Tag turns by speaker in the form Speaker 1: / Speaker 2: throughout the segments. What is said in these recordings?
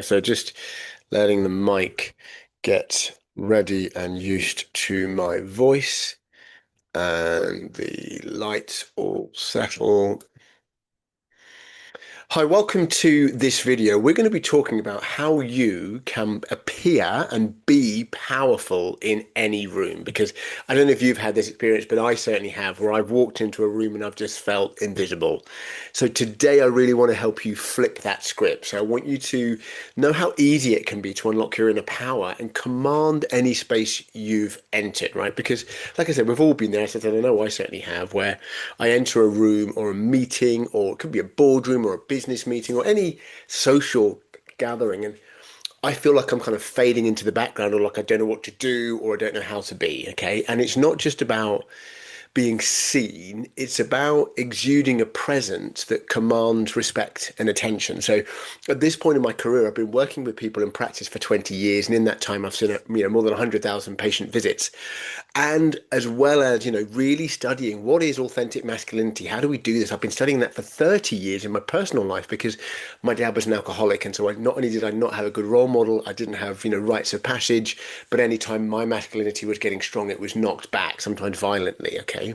Speaker 1: So just letting the mic get ready and used to my voice and the lights all settle. Hi, welcome to this video. We're going to be talking about how you can appear and be powerful in any room. Because I don't know if you've had this experience, but I certainly have, where I've walked into a room and I've just felt invisible. So today I really want to help you flip that script. So I want you to know how easy it can be to unlock your inner power and command any space you've entered, right? Because like I said, we've all been there. I know I certainly have, where I enter a room or a meeting, or it could be a boardroom or a business meeting or any social gathering, and I feel like I'm kind of fading into the background, or like I don't know what to do, or I don't know how to be. Okay. And it's not just about being seen, it's about exuding a presence that commands respect and attention. So at this point in my career, I've been working with people in practice for 20 years. And in that time, I've seen more than 100,000 patient visits. And as well as, really studying what is authentic masculinity, how do we do this? I've been studying that for 30 years in my personal life because my dad was an alcoholic. And so not only did I not have a good role model, I didn't have, rites of passage, but anytime my masculinity was getting strong, it was knocked back, sometimes violently. Okay.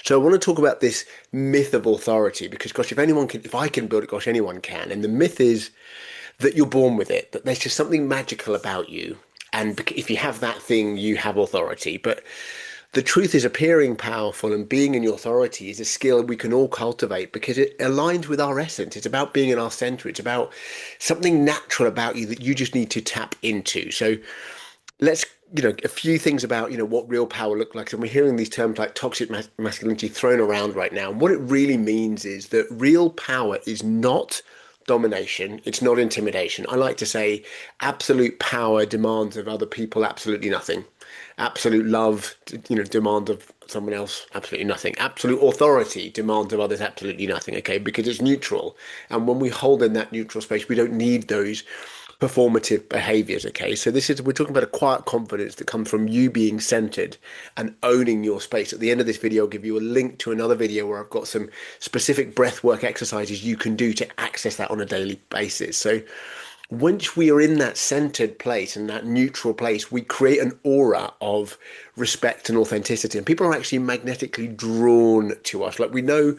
Speaker 1: So I want to talk about this myth of authority because, gosh, if I can build it, gosh, anyone can. And the myth is that you're born with it, that there's just something magical about you. And if you have that thing, you have authority. But the truth is, appearing powerful and being in your authority is a skill we can all cultivate because it aligns with our essence. It's about being in our center. It's about something natural about you that you just need to tap into. So let's, a few things about, what real power looks like. And we're hearing these terms like toxic masculinity thrown around right now. And what it really means is that real power is not domination. It's not intimidation. I like to say absolute power demands of other people absolutely nothing. Absolute love, demands of someone else absolutely nothing. Absolute authority demands of others absolutely nothing. Okay, because it's neutral. And when we hold in that neutral space, we don't need those performative behaviors. Okay, so we're talking about a quiet confidence that comes from you being centered and owning your space. At the end of this video, I'll give you a link to another video where I've got some specific breath work exercises you can do to access that on a daily basis. So once we are in that centered place and that neutral place, we create an aura of respect and authenticity, and people are actually magnetically drawn to us. Like, we know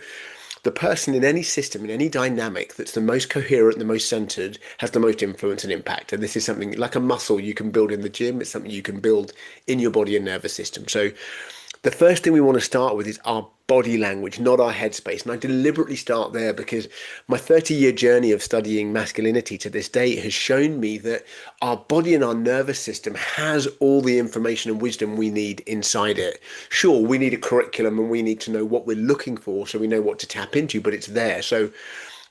Speaker 1: the person in any system, in any dynamic that's the most coherent, the most centered, has the most influence and impact. And this is something like a muscle you can build in the gym. It's something you can build in your body and nervous system. So the first thing we want to start with is our body language, not our headspace. And I deliberately start there because my 30-year journey of studying masculinity to this day has shown me that our body and our nervous system has all the information and wisdom we need inside it. Sure, we need a curriculum and we need to know what we're looking for so we know what to tap into, but it's there. So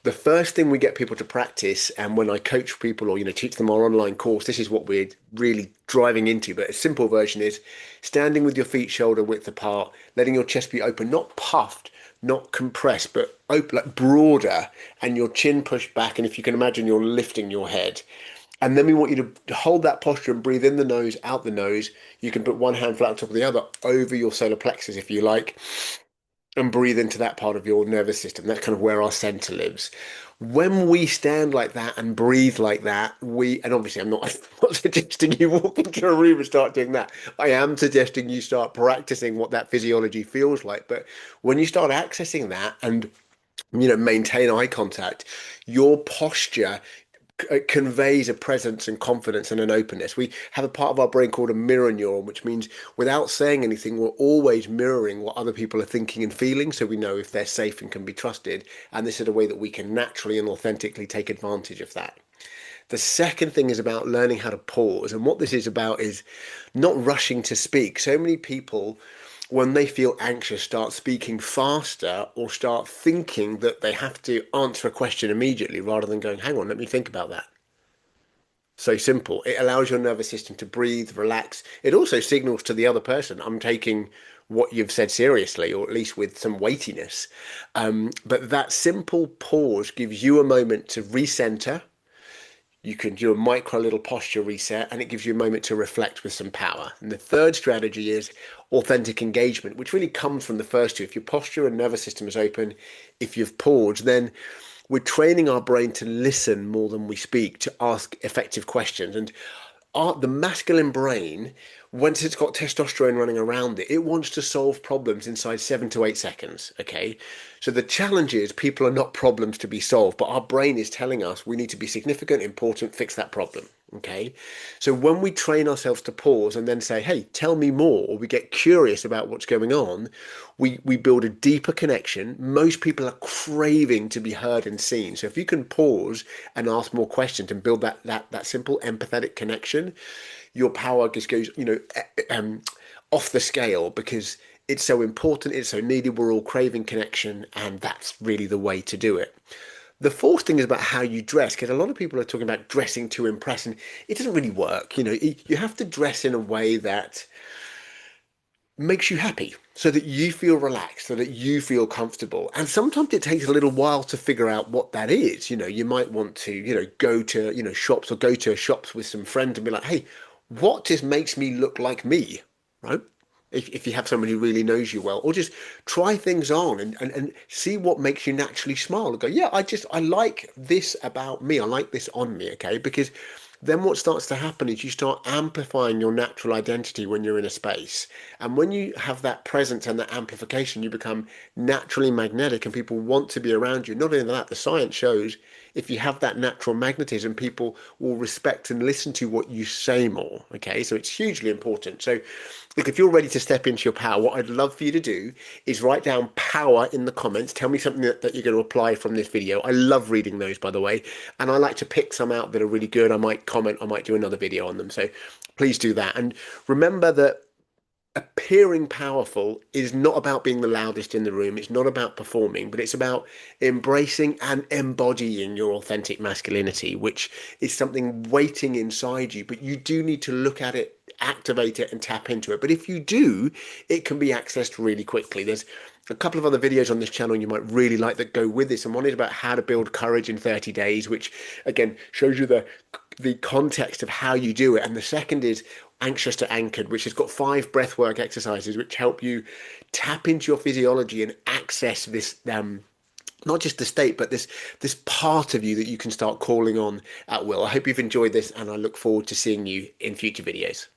Speaker 1: the first thing we get people to practice, and when I coach people or teach them our online course, this is what we're really driving into. But a simple version is standing with your feet shoulder width apart, letting your chest be open, not puffed, not compressed, but open, like broader, and your chin pushed back. And if you can imagine, you're lifting your head. And then we want you to hold that posture and breathe in the nose, out the nose. You can put one hand flat on top of the other over your solar plexus if you like, and breathe into that part of your nervous system. That's kind of where our center lives. When we stand like that and breathe like that, and obviously I'm not suggesting you walk into a room and start doing that. I am suggesting you start practicing what that physiology feels like. But when you start accessing that and maintain eye contact, your posture conveys a presence and confidence and an openness. We have a part of our brain called a mirror neuron, which means without saying anything, we're always mirroring what other people are thinking and feeling, so we know if they're safe and can be trusted. And this is a way that we can naturally and authentically take advantage of that. The second thing is about learning how to pause. And what this is about is not rushing to speak. So many people, when they feel anxious, start speaking faster or start thinking that they have to answer a question immediately rather than going, hang on, let me think about that. So simple. It allows your nervous system to breathe, relax. It also signals to the other person, I'm taking what you've said seriously, or at least with some weightiness. But that simple pause gives you a moment to recenter. You can do a micro little posture reset, and it gives you a moment to reflect with some power. And the third strategy is authentic engagement, which really comes from the first two. If your posture and nervous system is open, if you've paused, then we're training our brain to listen more than we speak, to ask effective questions. And the masculine brain, once it's got testosterone running around it, it wants to solve problems inside 7 to 8 seconds. Okay. So the challenge is people are not problems to be solved, but our brain is telling us we need to be significant, important, fix that problem. Okay. So when we train ourselves to pause and then say, hey, tell me more, or we get curious about what's going on, we build a deeper connection. Most people are craving to be heard and seen. So if you can pause and ask more questions and build that simple empathetic connection, your power just goes, off the scale because it's so important, it's so needed. We're all craving connection, and that's really the way to do it. The fourth thing is about how you dress, because a lot of people are talking about dressing to impress, and it doesn't really work. You have to dress in a way that makes you happy so that you feel relaxed, so that you feel comfortable. And sometimes it takes a little while to figure out what that is. You might want to, go to, shops, or go to shops with some friends and be like, hey, what just makes me look like me, right? If you have someone who really knows you well, or just try things on and see what makes you naturally smile and go, yeah, I like this about me. I like this on me. Okay. Because then what starts to happen is you start amplifying your natural identity when you're in a space. And when you have that presence and that amplification, you become naturally magnetic and people want to be around you. Not only that, the science shows if you have that natural magnetism, people will respect and listen to what you say more. Okay, so it's hugely important. So, look, if you're ready to step into your power, what I'd love for you to do is write down power in the comments. Tell me something that you're going to apply from this video. I love reading those, by the way, and I like to pick some out that are really good. I might comment, I might do another video on them. So please do that. And remember that appearing powerful is not about being the loudest in the room. It's not about performing, but it's about embracing and embodying your authentic masculinity, which is something waiting inside you. But you do need to look at it, activate it, and tap into it. But if you do, it can be accessed really quickly. There's a couple of other videos on this channel you might really like that go with this, and one is about how to build courage in 30 days, which again shows you the context of how you do it. And the second is anxious to anchored, which has got 5 breathwork exercises which help you tap into your physiology and access this not just the state, but this part of you that you can start calling on at will. I hope you've enjoyed this, and I look forward to seeing you in future videos.